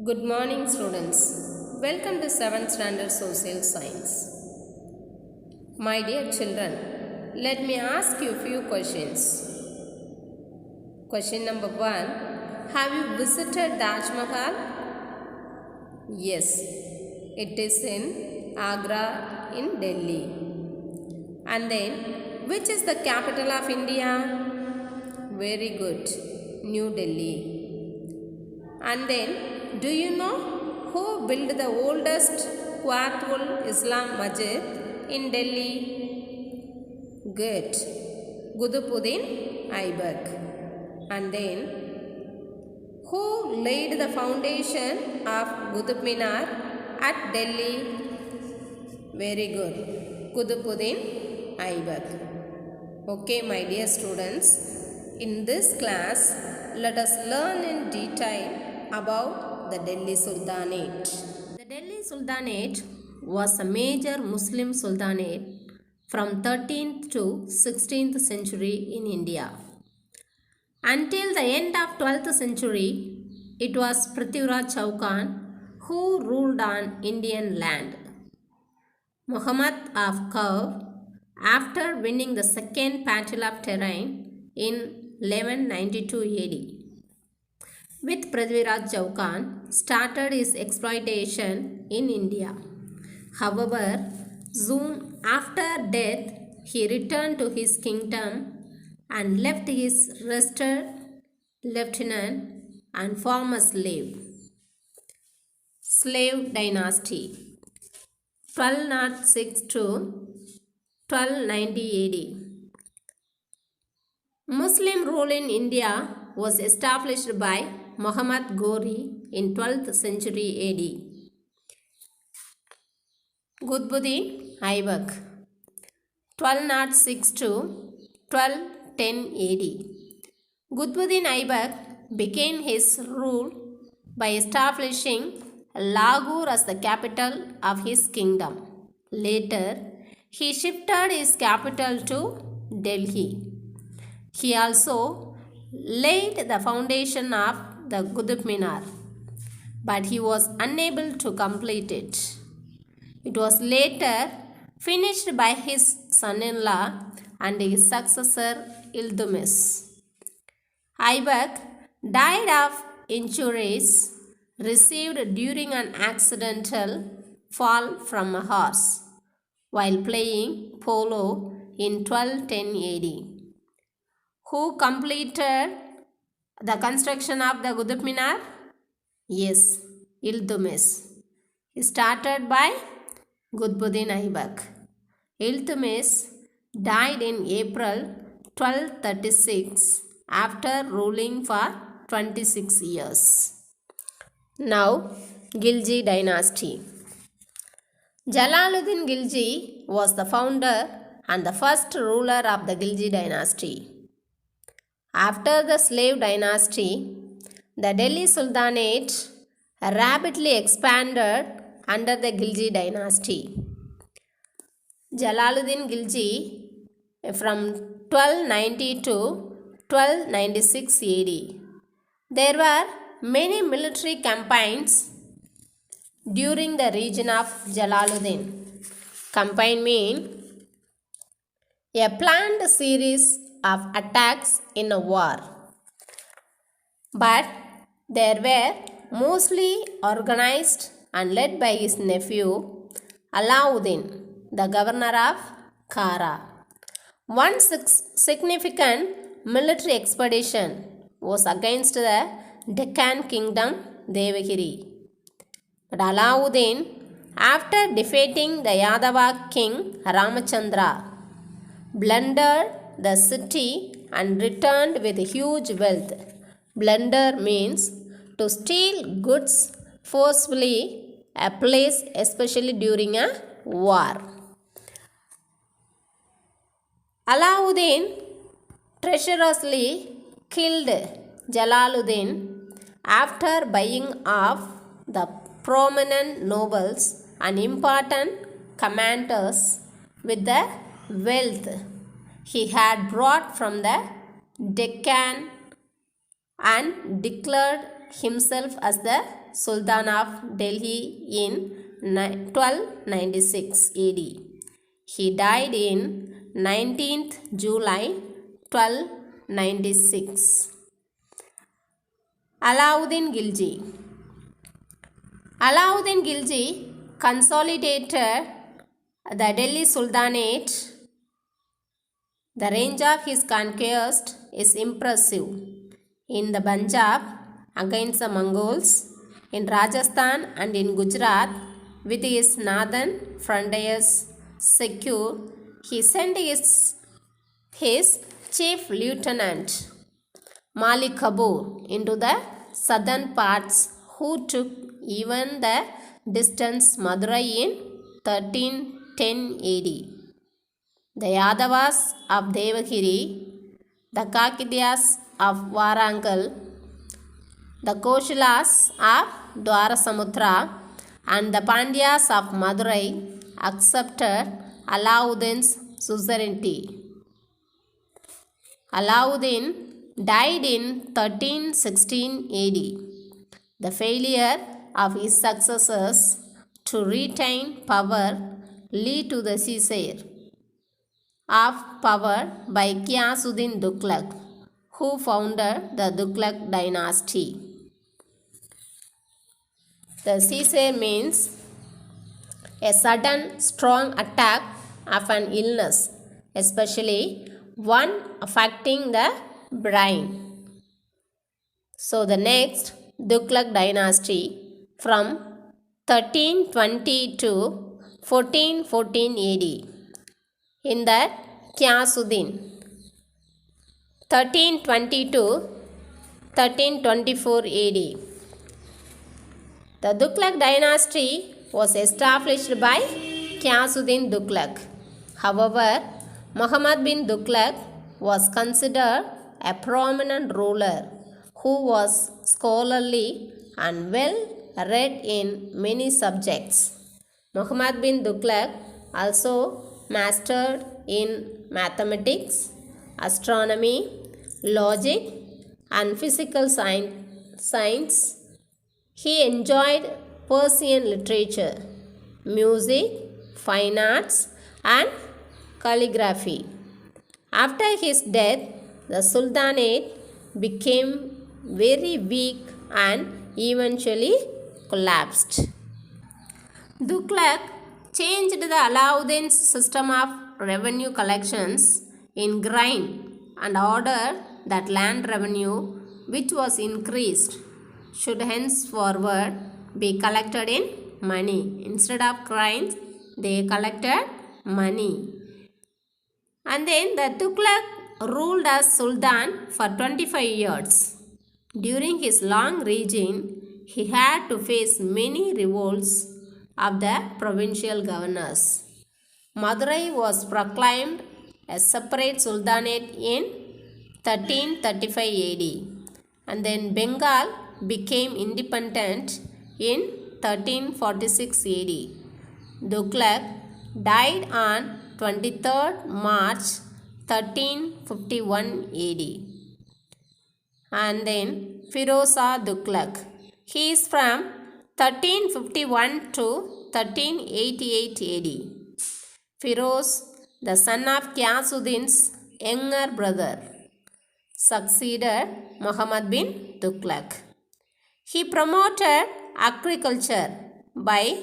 Good morning, students. Welcome to 7th Standard Social Science. My dear children, let me ask you a few questions. Question number 1. Have you visited Taj Mahal? Yes, it is in Agra in Delhi. And then, which is the capital of India? Very good, New Delhi. And then, do you know who built the oldest Quatul Islam Masjid in Delhi? Good, Qutbuddin Aibak. And then, who laid the foundation of Qutub Minar at Delhi? Very good, Qutbuddin Aibak. Okay, my dear students, in this class, let us learn in detail about the Delhi Sultanate. The Delhi Sultanate was a major Muslim sultanate from 13th to 16th century in India. Until the end of 12th century, it was Prithviraj Chauhan who ruled on Indian land. Muhammad of Kaur, after winning the second Battle of Tehran in 1192 AD, with Prithviraj Chauhan, started his exploitation in India. However, soon after death, he returned to his kingdom and left his rested lieutenant and former slave. Slave Dynasty 1206 to 1290 AD. Muslim rule in India was established by Muhammad Ghori in 12th century AD. Qutbuddin Aibak 1206 to 1210 AD. Qutbuddin Aibak began his rule by establishing Lahore as the capital of his kingdom. Later, he shifted his capital to Delhi. He also laid the foundation of the Qutub Minar, but he was unable to complete it. It was later finished by his son-in-law and his successor Iltutmish. Aibak died of injuries received during an accidental fall from a horse while playing polo in 1210 AD. Who completed the construction of the Qutub Minar? Yes, Iltutmish. It started by Qutbuddin Aibak. Iltutmish died in April 1236 after ruling for 26 years. Now, Khilji dynasty. Jalaluddin Khilji was the founder and the first ruler of the Khilji dynasty. After the slave dynasty, the Delhi Sultanate rapidly expanded under the Khilji dynasty. Jalaluddin Khilji from 1290 to 1296 AD. There were many military campaigns during the reign of Jalaluddin. Campaign means a planned series of attacks in a war, but they were mostly organized and led by his nephew Alauddin, the governor of Kara. One significant military expedition was against the Deccan kingdom Devagiri. But Alauddin, after defeating the Yadava king Ramachandra, plundered the city and returned with huge wealth. Plunder means to steal goods forcefully, a place especially during a war. Alauddin treacherously killed Jalaluddin after buying off the prominent nobles and important commanders with the wealth he had brought from the Deccan and declared himself as the Sultan of Delhi in 1296 AD. He died in 19th July 1296. Alauddin Khilji. Alauddin Khilji consolidated the Delhi Sultanate. The range of his conquest is impressive. In the Punjab against the Mongols, in Rajasthan and in Gujarat with his northern frontiers secure, he sent his chief lieutenant Malik Kafur into the southern parts, who took even the distant Madurai in 1310 AD. The Yadavas of Devagiri, the Kakidiyas of Warangal, the Koshilas of Dwarasamutra, and the Pandyas of Madurai accepted Alauddin's suzerainty. Alauddin died in 1316 AD. The failure of his successors to retain power led to the seizure of power by Ghiyasuddin Tughlaq, who founded the Tughlaq dynasty. The seizure means a sudden strong attack of an illness, especially one affecting the brain. So the next Tughlaq dynasty from 1320 to 1414 AD. In that Ghiyasuddin 1320 to 1324 AD. The Tughlaq dynasty was established by Ghiyasuddin Tughlaq. However, Muhammad bin Tughlaq was considered a prominent ruler who was scholarly and well read in many subjects. Muhammad bin Tughlaq also mastered in mathematics, astronomy, logic, and physical science. He enjoyed Persian literature, music, fine arts, and calligraphy. After his death, the Sultanate became very weak and eventually collapsed. Tughlaq changed the Alauddin's system of revenue collections in grain and ordered that land revenue, which was increased, should henceforward be collected in money. Instead of coins, they collected money. And then the Tughlaq ruled as Sultan for 25 years. During his long reign, he had to face many revolts of the provincial governors. Madurai was proclaimed a separate sultanate in 1335 AD, and then Bengal became independent in 1346 AD. Tughlaq died on 23rd March 1351 AD. And then Firoz Shah Tughlaq. He is from 1351 to 1388 AD. Firoz, the son of Ghiyasuddin's younger brother, succeeded Muhammad bin Tughlaq. He promoted agriculture by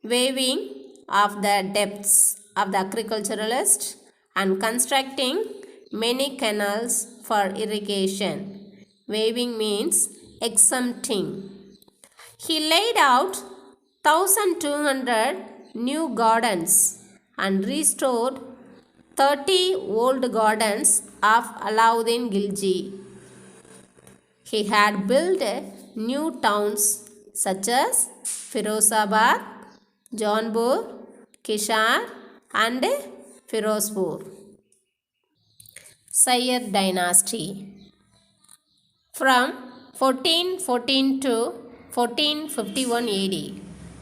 waiving of the debts of the agriculturalists and constructing many canals for irrigation. Waiving means exempting. He laid out 1200 new gardens and restored 30 old gardens of Alauddin Khilji. He had built new towns such as Firozabad, Jaunpur, Kishar and Firozpur. Sayyid dynasty. From 1414 to 1451 AD,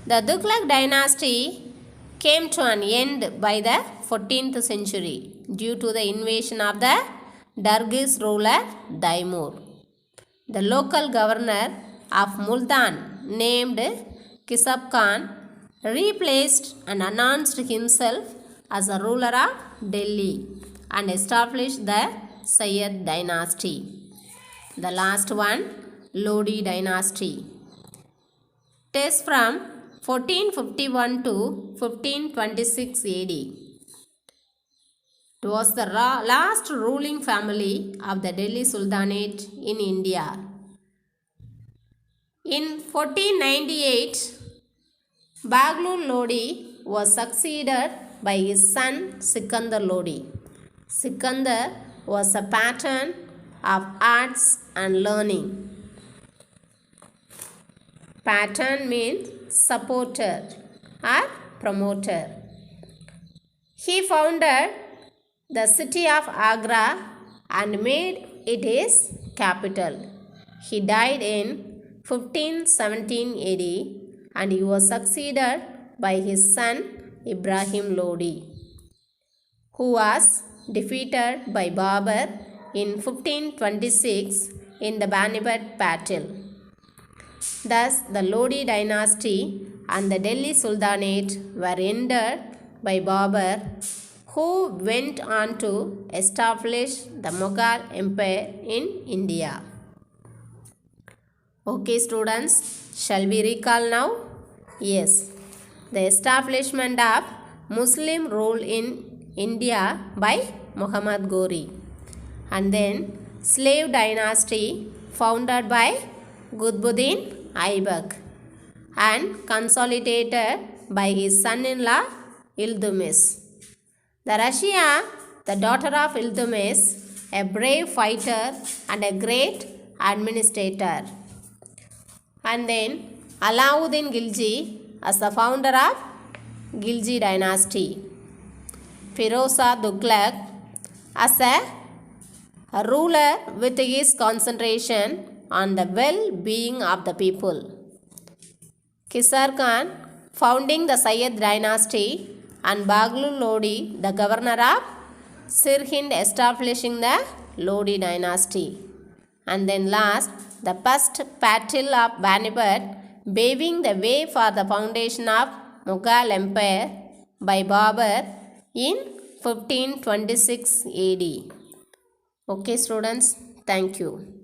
the Tughlaq dynasty came to an end by the 14th century due to the invasion of the Dargis ruler Daimur. The local governor of Multan named Kisab Khan replaced and announced himself as a ruler of Delhi and established the Sayyid dynasty. The last one, Lodi dynasty. It is from 1451 to 1526 AD. It was the last ruling family of the Delhi Sultanate in India. In 1498, Baglul Lodi was succeeded by his son Sikandar Lodi. Sikandar was a patron of arts and learning. Patron means supporter or promoter. He founded the city of Agra and made it his capital. He died in 1517 AD and he was succeeded by his son Ibrahim Lodi, who was defeated by Babur in 1526 in the Panipat battle. Thus, the Lodi dynasty and the Delhi Sultanate were ended by Babur, who went on to establish the Mughal Empire in India. Okay, students, shall we recall now? Yes, the establishment of Muslim rule in India by Muhammad Ghori, and then slave dynasty founded by Qutbuddin Aibak and consolidated by his son-in-law Iltutmish. The Russia, the daughter of Iltutmish, a brave fighter and a great administrator. And then Alauddin Khilji as the founder of Khilji dynasty. Firoza Tughlaq as a ruler with his concentration on the well-being of the people. Kisar Khan founding the Sayyid dynasty and Baglul Lodi, the governor of Sirhind, establishing the Lodi dynasty. And then last, the first battle of Panipat, paving the way for the foundation of Mughal Empire by Babur in 1526 AD. Okay, students, thank you.